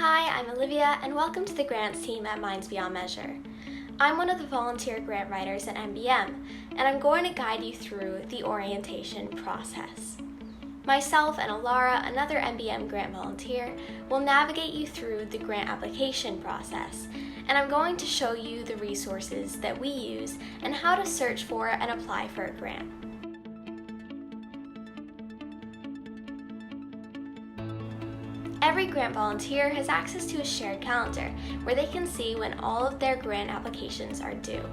Hi, I'm Olivia, and welcome to the Grants team at Minds Beyond Measure. I'm one of the volunteer grant writers at MBM, and I'm going to guide you through the orientation process. Myself and Alara, another MBM grant volunteer, will navigate you through the grant application process, and I'm going to show you the resources that we use and how to search for and apply for a grant. Every grant volunteer has access to a shared calendar where they can see when all of their grant applications are due.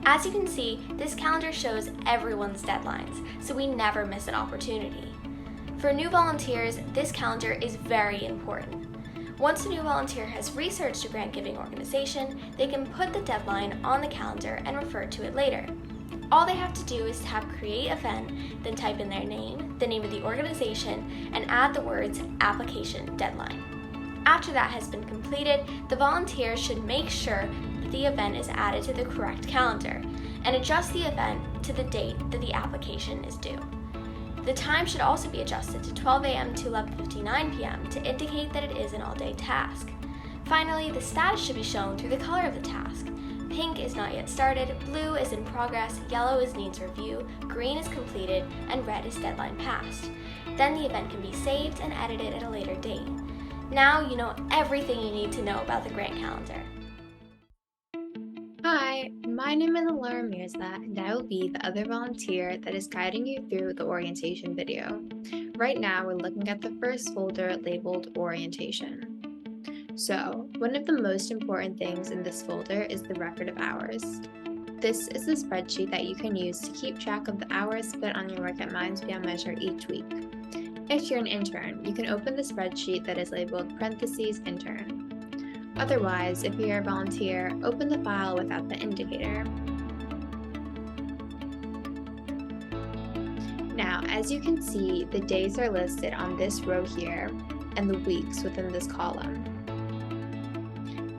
As you can see, this calendar shows everyone's deadlines, so we never miss an opportunity. For new volunteers, this calendar is very important. Once a new volunteer has researched a grant-giving organization, they can put the deadline on the calendar and refer to it later. All they have to do is tap Create Event, then type in their name, the name of the organization, and add the words Application Deadline. After that has been completed, the volunteer should make sure that the event is added to the correct calendar and adjust the event to the date that the application is due. The time should also be adjusted to 12 a.m. to 11:59 p.m. to indicate that it is an all-day task. Finally, the status should be shown through the color of the task. Pink is not yet started, blue is in progress, yellow is needs review, green is completed, and red is deadline passed. Then the event can be saved and edited at a later date. Now you know everything you need to know about the grant calendar. Hi, my name is Alara Mirza, and I will be the other volunteer that is guiding you through the orientation video. Right now, we're looking at the first folder labeled Orientation. So, one of the most important things in this folder is the record of hours. This is the spreadsheet that you can use to keep track of the hours spent on your work at Minds Beyond Measure each week. If you're an intern, you can open the spreadsheet that is labeled (intern). Otherwise, if you're a volunteer, open the file without the indicator. Now, as you can see, the days are listed on this row here and the weeks within this column.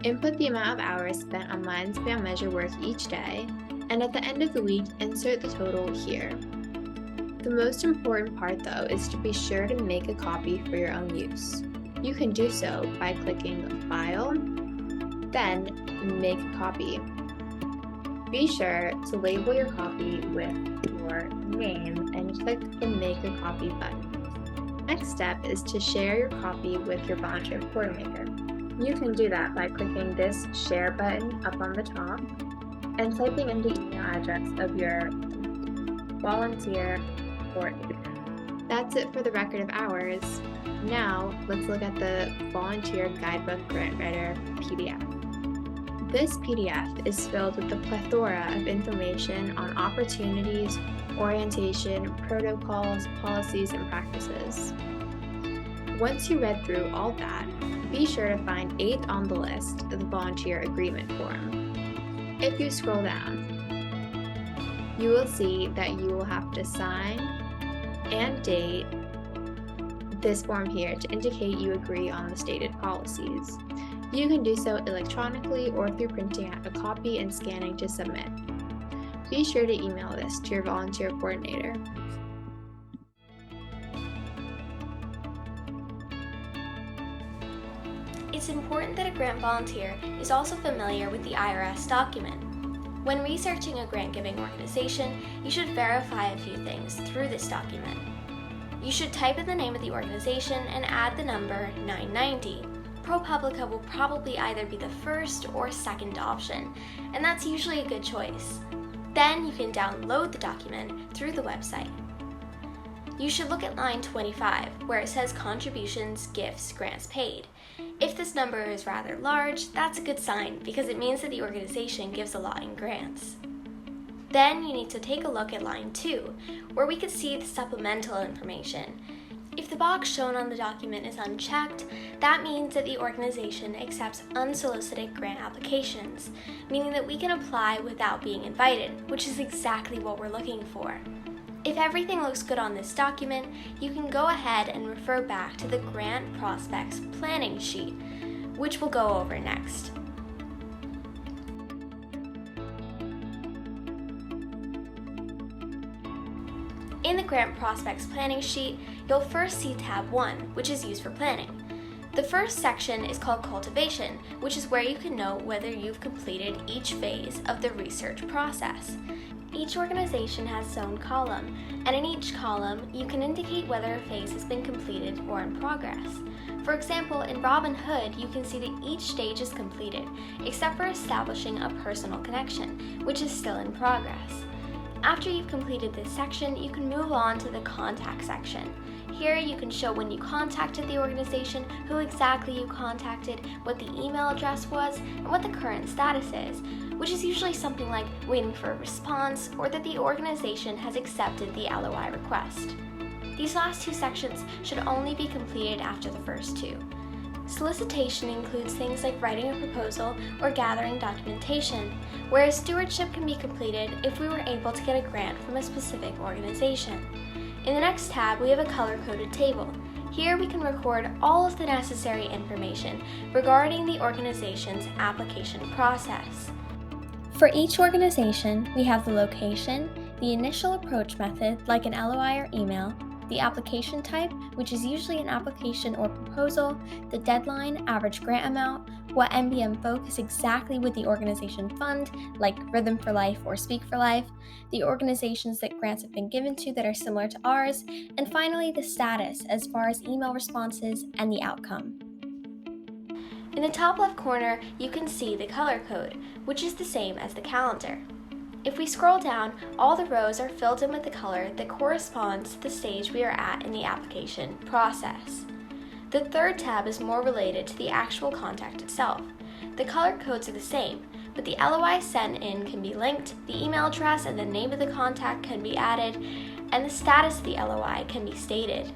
Input the amount of hours spent on Minds Beyond Measure work each day, and at the end of the week, insert the total here. The most important part, though, is to be sure to make a copy for your own use. You can do so by clicking File, then Make a Copy. Be sure to label your copy with your name and click the Make a Copy button. Next step is to share your copy with your volunteer coordinator. You can do that by clicking this Share button up on the top and typing in the email address of your volunteer coordinator. That's it for the record of hours. Now, let's look at the Volunteer Guidebook Grant Writer PDF. This PDF is filled with a plethora of information on opportunities, orientation, protocols, policies, and practices. Once you read through all that, be sure to find 8th on the list, the Volunteer Agreement Form. If you scroll down, you will see that you will have to sign and date this form here to indicate you agree on the stated policies. You can do so electronically or through printing out a copy and scanning to submit. Be sure to email this to your volunteer coordinator. It's important that a grant volunteer is also familiar with the IRS document. When researching a grant-giving organization, you should verify a few things through this document. You should type in the name of the organization and add the number 990. ProPublica will probably either be the first or second option, and that's usually a good choice. Then you can download the document through the website. You should look at line 25, where it says Contributions, Gifts, Grants Paid. If this number is rather large, that's a good sign because it means that the organization gives a lot in grants. Then you need to take a look at line 2, where we can see the supplemental information. If the box shown on the document is unchecked, that means that the organization accepts unsolicited grant applications, meaning that we can apply without being invited, which is exactly what we're looking for. If everything looks good on this document, you can go ahead and refer back to the Grant Prospects Planning Sheet, which we'll go over next. In the Grant Prospects Planning Sheet, you'll first see tab 1, which is used for planning. The first section is called Cultivation, which is where you can know whether you've completed each phase of the research process. Each organization has its own column, and in each column, you can indicate whether a phase has been completed or in progress. For example, in Robin Hood, you can see that each stage is completed, except for establishing a personal connection, which is still in progress. After you've completed this section, you can move on to the Contact section. Here you can show when you contacted the organization, who exactly you contacted, what the email address was, and what the current status is, which is usually something like waiting for a response or that the organization has accepted the LOI request. These last two sections should only be completed after the first two. Solicitation includes things like writing a proposal or gathering documentation, whereas stewardship can be completed if we were able to get a grant from a specific organization. In the next tab, we have a color-coded table. Here we can record all of the necessary information regarding the organization's application process. For each organization, we have the location, the initial approach method like an LOI or email, the application type, which is usually an application or proposal, the deadline, average grant amount, what MBM focus exactly would the organization fund, like Rhythm for Life or Speak for Life, the organizations that grants have been given to that are similar to ours, and finally the status as far as email responses and the outcome. In the top left corner, you can see the color code, which is the same as the calendar. If we scroll down, all the rows are filled in with the color that corresponds to the stage we are at in the application process. The third tab is more related to the actual contact itself. The color codes are the same, but the LOI sent in can be linked, the email address and the name of the contact can be added, and the status of the LOI can be stated.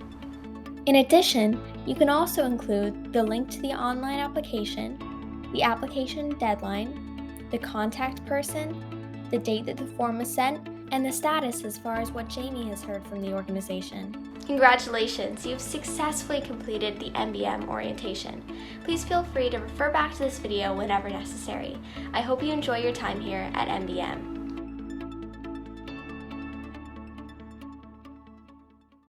In addition, you can also include the link to the online application, the application deadline, the contact person, the date that the form was sent, and the status as far as what Jamie has heard from the organization. Congratulations, you've successfully completed the MBM orientation. Please feel free to refer back to this video whenever necessary. I hope you enjoy your time here at MBM.